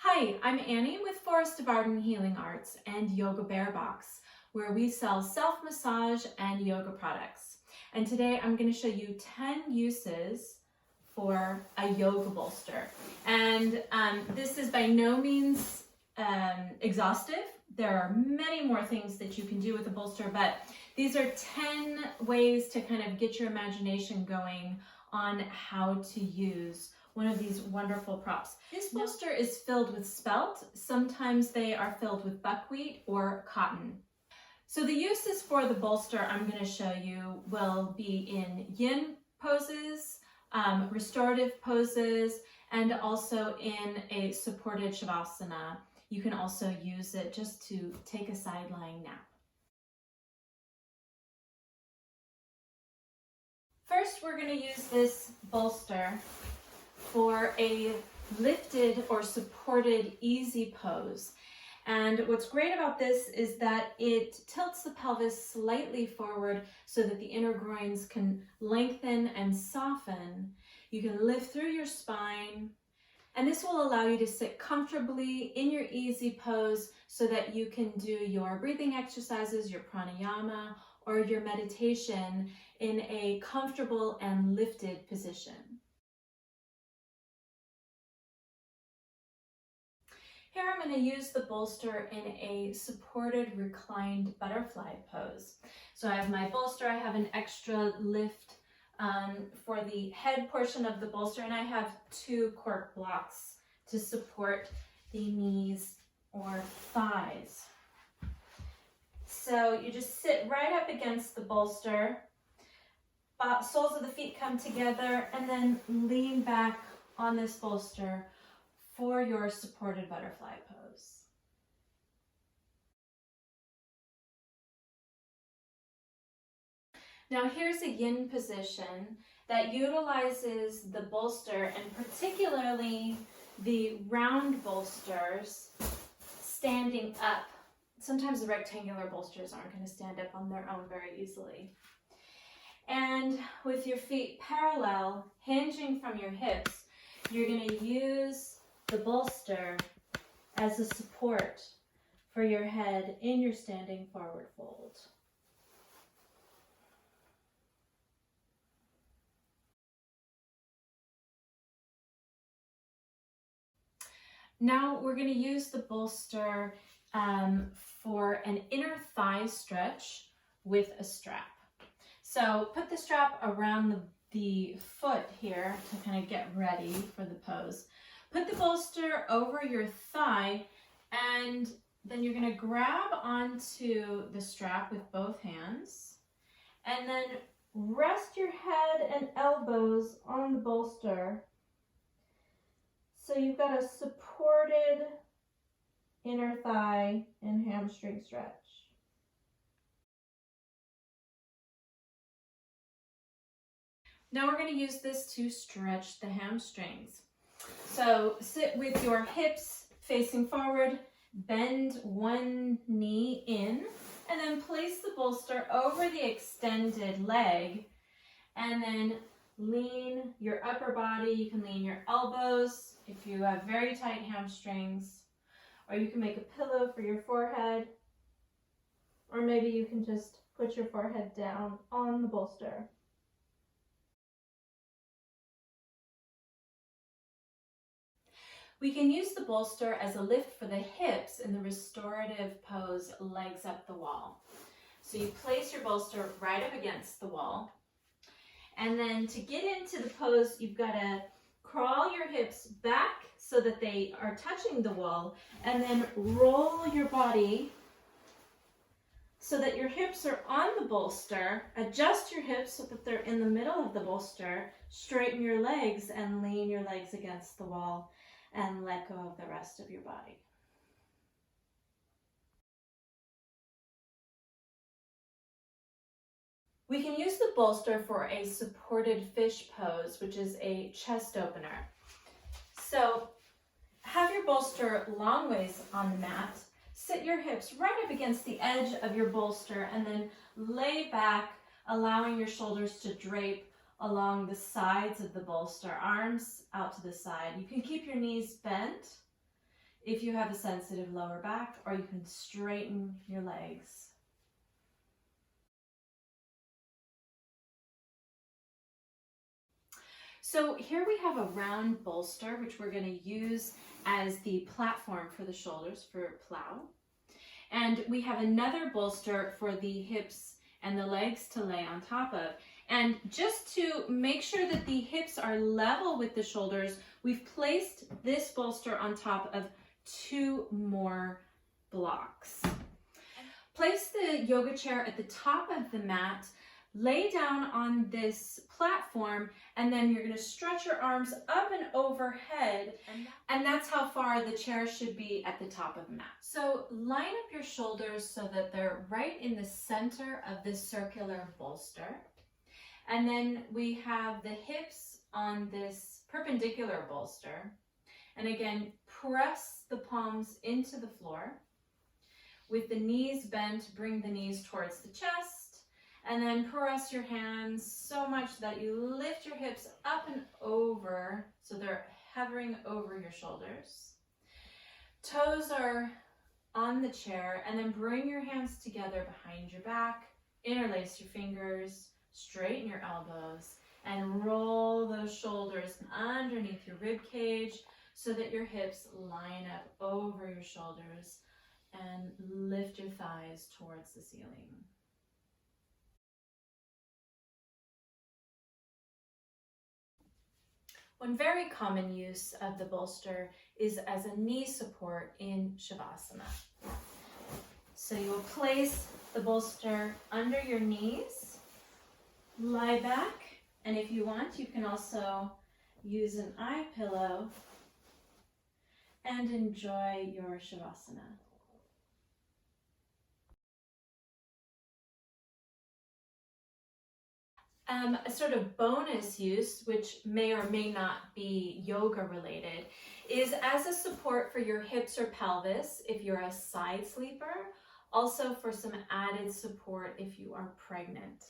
Hi, I'm Annie with Forest of Arden Healing Arts and Yoga Bear Box, where we sell self-massage and yoga products. And today I'm going to show you 10 uses for a yoga bolster. And this is by no means exhaustive. There are many more things that you can do with a bolster, but these are 10 ways to kind of get your imagination going on how to use one of these wonderful props. This bolster is filled with spelt. Sometimes they are filled with buckwheat or cotton. So the uses for the bolster I'm going to show you will be in yin poses, restorative poses, and also in a supported Savasana. You can also use it just to take a side-lying nap. First, we're going to use this bolster for a lifted or supported easy pose. And what's great about this is that it tilts the pelvis slightly forward so that the inner groins can lengthen and soften. You can lift through your spine, and this will allow you to sit comfortably in your easy pose so that you can do your breathing exercises, your pranayama, or your meditation in a comfortable and lifted position. Here I'm going to use the bolster in a supported reclined butterfly pose. So I have my bolster, I have an extra lift for the head portion of the bolster, and I have 2 cork blocks to support the knees or thighs. So you just sit right up against the bolster, soles of the feet come together, and then lean back on this bolster for your supported butterfly pose. Now here's a yin position that utilizes the bolster, and particularly the round bolsters, standing up. Sometimes the rectangular bolsters aren't going to stand up on their own very easily. And with your feet parallel, hinging from your hips, you're going to use the bolster as a support for your head in your standing forward fold. Now we're going to use the bolster for an inner thigh stretch with a strap. So put the strap around the foot here to kind of get ready for the pose. Put the bolster over your thigh, and then you're going to grab onto the strap with both hands, and then rest your head and elbows on the bolster. So you've got a supported inner thigh and hamstring stretch. Now we're going to use this to stretch the hamstrings. So sit with your hips facing forward, bend one knee in, and then place the bolster over the extended leg, and then lean your upper body. You can lean your elbows if you have very tight hamstrings, or you can make a pillow for your forehead, or maybe you can just put your forehead down on the bolster. We can use the bolster as a lift for the hips in the restorative pose, legs up the wall. So you place your bolster right up against the wall, and then to get into the pose, you've got to crawl your hips back so that they are touching the wall, and then roll your body so that your hips are on the bolster. Adjust your hips so that they're in the middle of the bolster. Straighten your legs and lean your legs against the wall, and let go of the rest of your body. We can use the bolster for a supported fish pose, which is a chest opener. So have your bolster long ways on the mat. Sit your hips right up against the edge of your bolster, and then lay back, allowing your shoulders to drape along the sides of the bolster, arms out to the side. You can keep your knees bent if you have a sensitive lower back, or you can straighten your legs. So here we have a round bolster, which we're going to use as the platform for the shoulders for plow. And we have another bolster for the hips and the legs to lay on top of. And just to make sure that the hips are level with the shoulders, we've placed this bolster on top of 2 more blocks. Place the yoga chair at the top of the mat, lay down on this platform, and then you're going to stretch your arms up and overhead, and that's how far the chair should be at the top of the mat. So line up your shoulders so that they're right in the center of this circular bolster. And then we have the hips on this perpendicular bolster. And again, press the palms into the floor. With the knees bent, bring the knees towards the chest. And then press your hands so much that you lift your hips up and over, so they're hovering over your shoulders. Toes are on the chair, and then bring your hands together behind your back, interlace your fingers, straighten your elbows, and roll those shoulders underneath your rib cage so that your hips line up over your shoulders, and lift your thighs towards the ceiling. One very common use of the bolster is as a knee support in Savasana. So you will place the bolster under your knees, lie back, and if you want, you can also use an eye pillow and enjoy your Savasana. A sort of bonus use, which may or may not be yoga related, is as a support for your hips or pelvis if you're a side sleeper, also for some added support if you are pregnant.